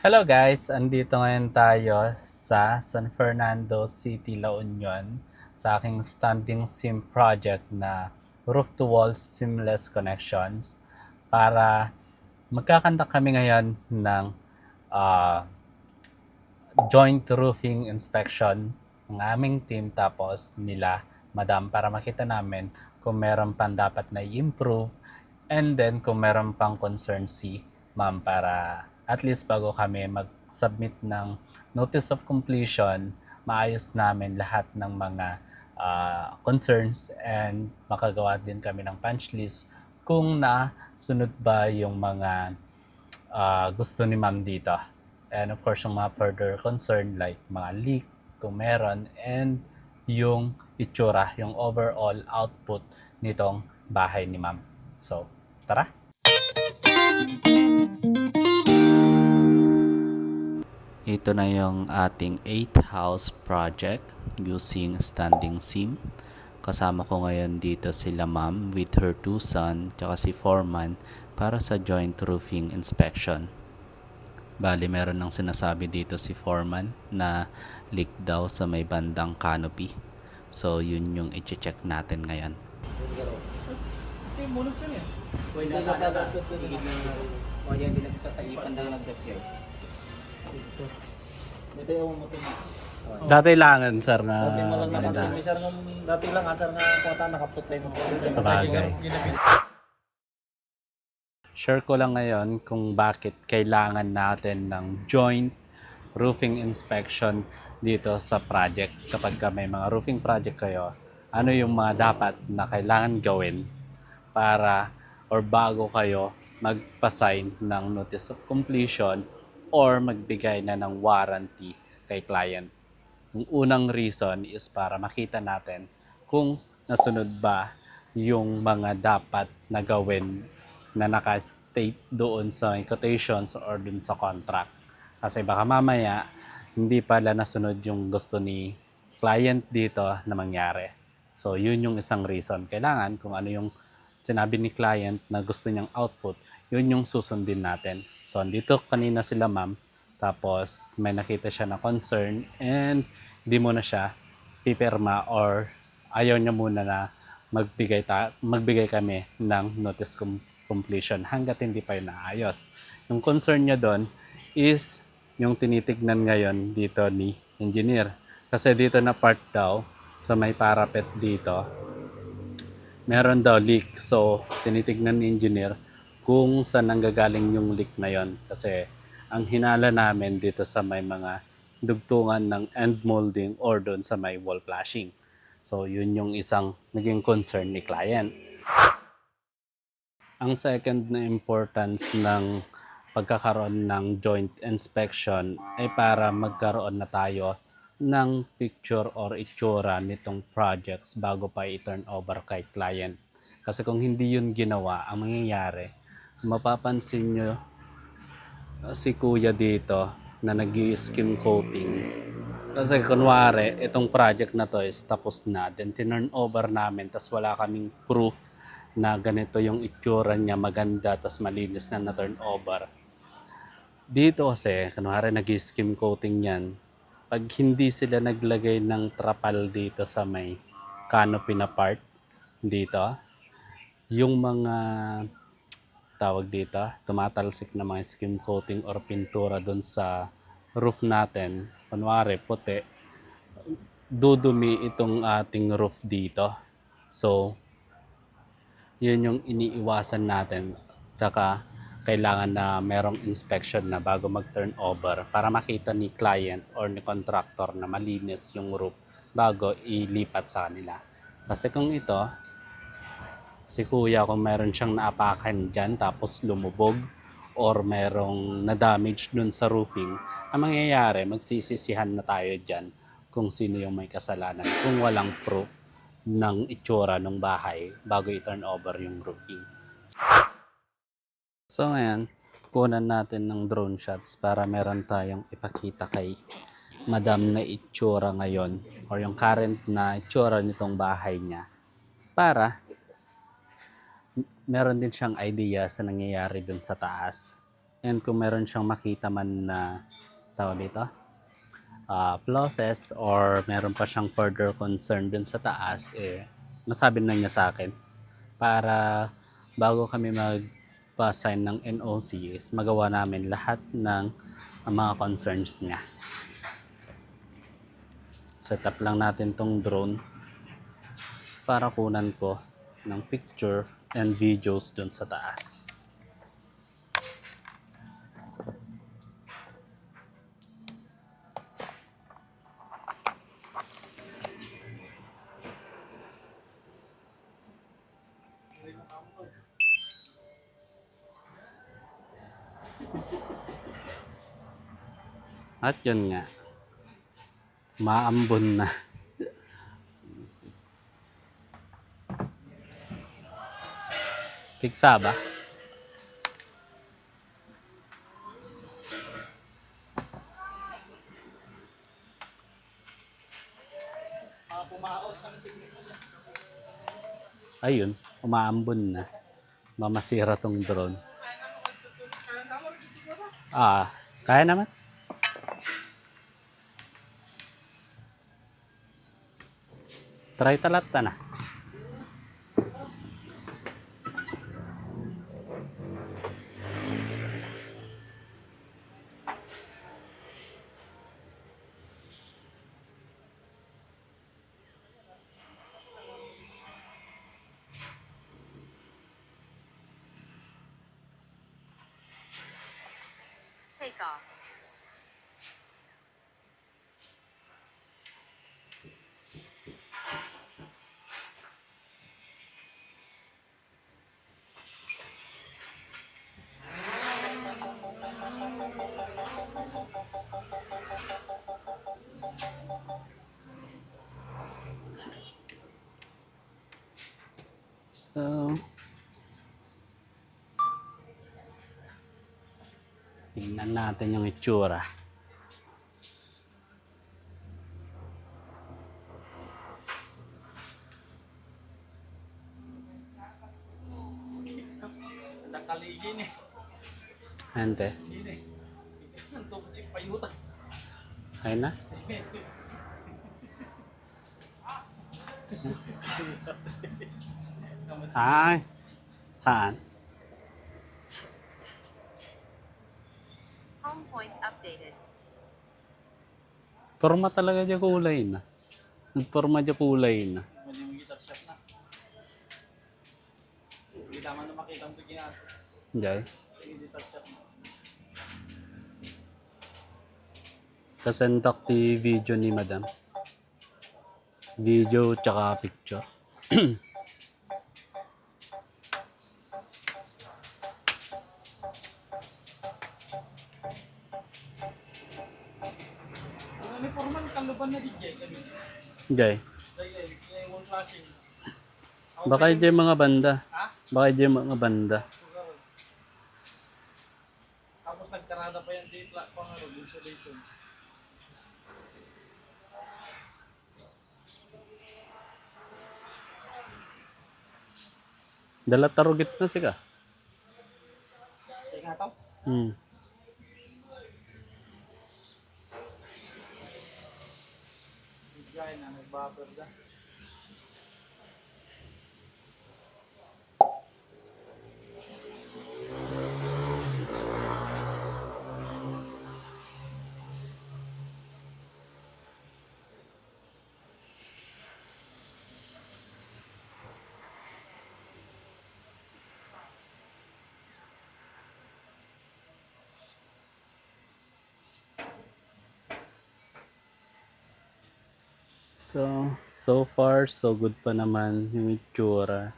Hello guys, andito ngayon tayo sa San Fernando City, La Union sa aking standing seam project na roof-to-wall seamless connections para magkakanta kami ngayon ng ah, joint roofing inspection ng aming team tapos nila madam para makita namin kung meron pang dapat na i-improve and then kung meron pang concern si ma'am para at least bago kami mag-submit ng notice of completion, maayos namin lahat ng mga concerns and makagawa din kami ng punch list kung nasunod ba yung mga gusto ni ma'am dito. And of course, yung mga further concern like mga leak kung meron and yung itsura, yung overall output nitong bahay ni ma'am. So, tara! Ito na yung ating 8 house project using standing seam. Kasama ko ngayon dito sila ma'am with her 2 son tsaka si foreman para sa joint roofing inspection. Bali, meron nang sinasabi dito si foreman na leak daw sa may bandang canopy. So, yun yung i-check natin ngayon. Ito yung bunot yun eh. Pwede ka talaga sige na o yan pinagsasaipan na nagdasyo. Ito yung motor mo. Dati langan, sir, na Dati mo lang maganda. napansin, sir, dati lang asar nga kota nakapsot tayo mo. Sa bagay. Share ko lang ngayon kung bakit kailangan natin ng joint roofing inspection dito sa project. Kapag may mga roofing project kayo, ano yung mga dapat na kailangan gawin para or bago kayo magpa-sign ng notice of completion or magbigay na ng warranty kay client. Yung unang reason is para makita natin kung nasunod ba yung mga dapat na gawin na naka-state doon sa quotations or doon sa contract. Kasi baka mamaya, hindi pala nasunod yung gusto ni client dito na mangyari. So, yun yung isang reason. Kailangan kung ano yung sinabi ni client na gusto niyang output, yun yung susundin natin. So, andito kanina sila ma'am, tapos may nakita siya na concern and hindi mo na siya pipirma or ayaw niya muna na magbigay kami ng notice completion hanggat hindi pa yun naayos. Yung concern niya doon is yung tinitignan ngayon dito ni engineer. Kasi dito na part daw sa may parapet dito, meron daw leak. So, tinitignan ni engineer kung saan nanggagaling yung leak na yon. Kasi ang hinala namin dito sa may mga dugtungan ng end molding or doon sa may wall flashing. So, yun yung isang naging concern ni client. Ang second na importance ng pagkakaroon ng joint inspection ay para magkaroon na tayo ng picture or itsura nitong projects bago pa i-turn over kay client. Kasi kung hindi yun ginawa, ang mangyayari, mapapansin nyo si kuya dito na nag-skim coating. Kasi kunwari, itong project na to is tapos na, then tinurn over namin, tas wala kaming proof na ganito yung itsura niya, maganda, tas malinis na turn over. Dito kasi, kunwari nag-skim coating yan, pag hindi sila naglagay ng trapal dito sa may canopy na part, dito, yung mga tawag dito, tumatalsik na mga skim coating or pintura dun sa roof natin, kunwari puti, dudumi itong ating roof dito. So, yun yung iniiwasan natin. Tsaka, kailangan na merong inspection na bago mag-turn over para makita ni client or ni contractor na malinis yung roof bago ilipat sa kanila. Kasi kung ito, si kuya kung meron siyang naapakan dyan tapos lumubog or merong na-damage dun sa roofing, ang mangyayari, magsisisihan na tayo dyan kung sino yung may kasalanan kung walang proof ng itsura ng bahay bago i-turn over yung roofing. So ngayon, kunan natin ng drone shots para meron tayong ipakita kay madam na itsura ngayon or yung current na itsura nitong bahay niya para meron din siyang idea sa nangyayari dun sa taas. And kung meron siyang makita man na tawag dito, flaws or meron pa siyang further concern dun sa taas, masabi na niya sa akin para bago kami magpa-sign ng NOC is magawa namin lahat ng mga concerns niya. Set up lang natin tong drone para kunan ko ng picture and videos dun sa taas. At yun nga, maambon na. Piksa ba? Ayun, umaambon na. Mamasira tong drone. Kaya naman. Try talata na. Take off. So, tingnan natin yung itsura. Sa kaligin eh. Hante, Hindi eh. Nandun ko si Payuta. ayun na. Ay, saan? Home point updated. Forma talaga dyan kulay na. Nagforma dyan kulay na. Mali yung guitar shop na. Hindi naman na makita ang bigyan natin. Diyan. Yung guitar shop na. Kasentak ti video ni madam. Video tsaka picture. Ang uniforman, kaluban na DJ. Diyan. Kaya yung flashing. Baka dyan mga banda. Ha? Baka dyan mga banda. Tapos nagkarada pa yan dito. Pang ano, dun sa dito. Dala tarugit na sika. Kaya nga to. Hmm. Bigay na, nag-buffer na. So far, so good pa naman yung itsura.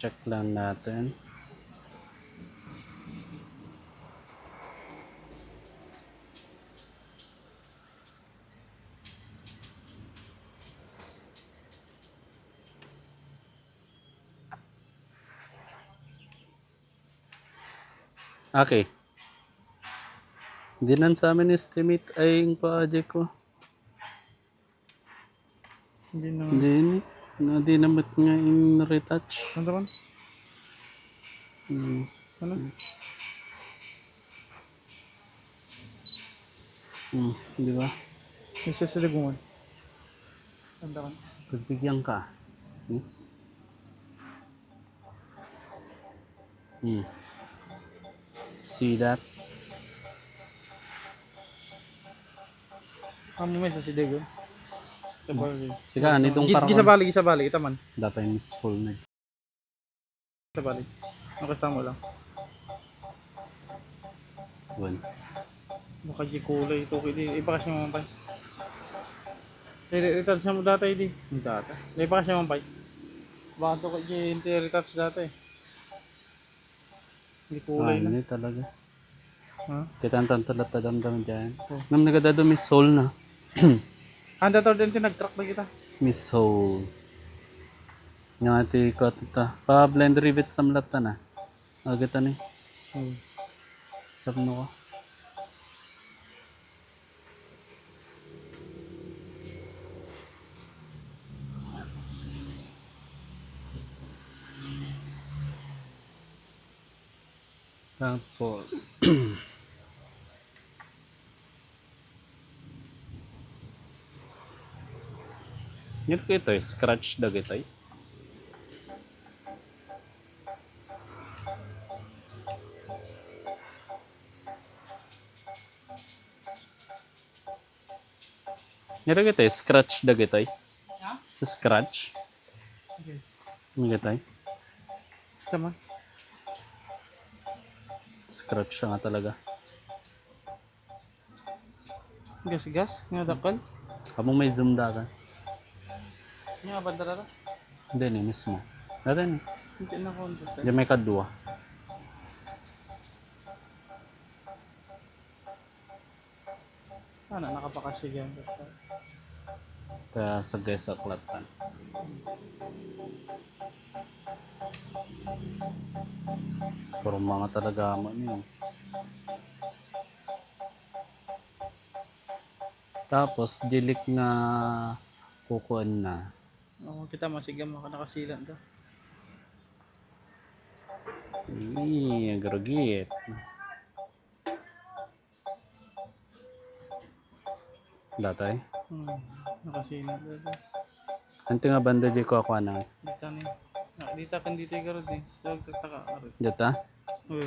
Check lang natin. Okay. Hindi nan sa amin estimate ay yung project ko. Hindi naman. Hindi ni. Hindi naman nga in retouch. Ano naman? Ano? Di ba? Isa sa lagungan. Tanda ka. Pagbigyan ka. See that? Kamo may sa sidego. Sa bali. Sige, nitong Gisa bali, ita man. dapat miss full na. Sa bali. Nakasta mo lang. Yun. Baka di kulay ito kidi. Iba kasi mampay. Retouch na mo data hindi. Hindi data. Iba kasi mampay. Baka ito kaya retouch data eh. Hindi kulay na. Hindi talaga. Ha? Kita ang tantalat na damdam dyan. Nam nagadado miss soul na. Handa to din nag-track na kita. Miss soul. Nga ati ko ata. Pa blend rivet sa mlata na. Agad ni. Sabno ko. Tapos yun ko ito scratch dag ito yun ko ito scratch dag ito scratch Okay. yun ito Tama. scratch siya nga talaga. Gas. Nga dakal. Kamong may zoom dagan. Nga bandara ra. Hindi ni mismo. Natin Hindi na ko understand. di may kadua. Ano nakapakasigan. Kaya sa guys sa klatan. Pero mga talaga mo niyo. Tapos dilik na kukuan na. Oo, kita masigam maka nakasilan to. Garugit. Datay. Nakasilan to. Anto nga banda di ko ako na. Dito ni. Dito kan dito garod eh. So taka garod. Data? Uy.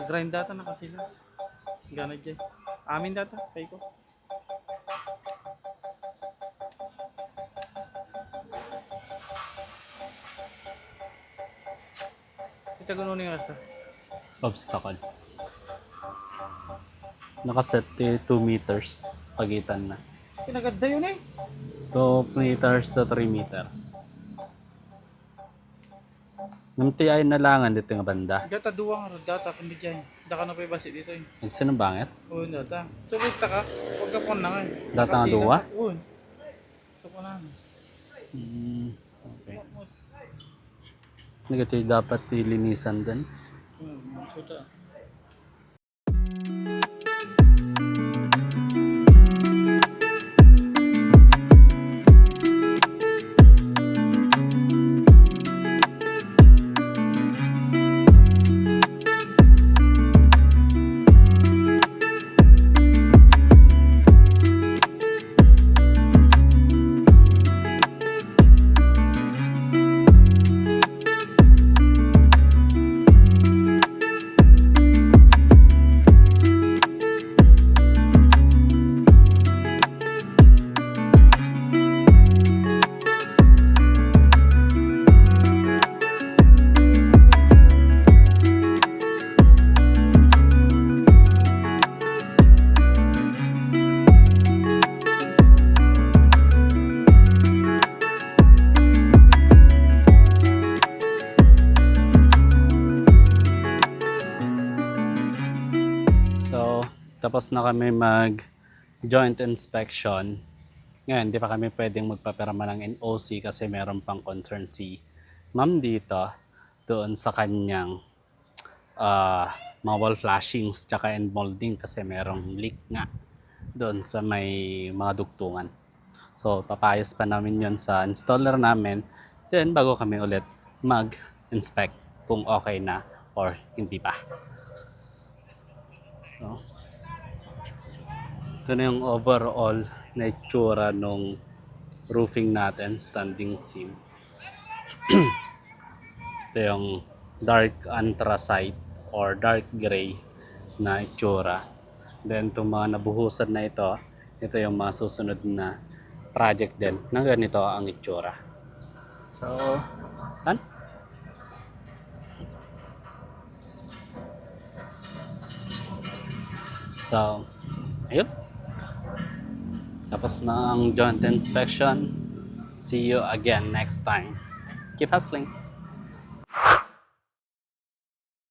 Grind data nakasilan. Gana dyan. Amin data, kay ko. Ito gununin nga ito. Obstacle. Nakaset 2 meters pagitan na. Kinaganda yun eh. 2 meters to 3 meters. Yung TI na langan dito nga banda. Data duwa nga rin, data kundi dyan. Daka na pa basi dito eh. Nagsin ng bangit? Oo, data. So, wait ka. Huwag ka po na nga eh. Data nga duwa? Oo. Ito po na. Okay. Negatiyo dapat ilinisan din. So, ito. Tapos na kami mag joint inspection. Ngayon, hindi pa kami pwedeng magpapirma ng NOC kasi meron pang concern si ma'am dito doon sa kanyang mga wall flashings tsaka end molding kasi merong leak nga doon sa may mga dugtungan. So, papayos pa namin yon sa installer namin. Then, bago kami ulit mag-inspect. kung okay na or hindi pa. So, ito na yung overall na itsura nung roofing natin, standing seam. Ito yung dark anthracite or dark gray na itsura. Then itong mga nabuhusan na ito yung mga susunod na project din na ganito ang itsura. So, yan. So, ayun. Tapos na ang joint inspection. See you again next time. Keep hustling.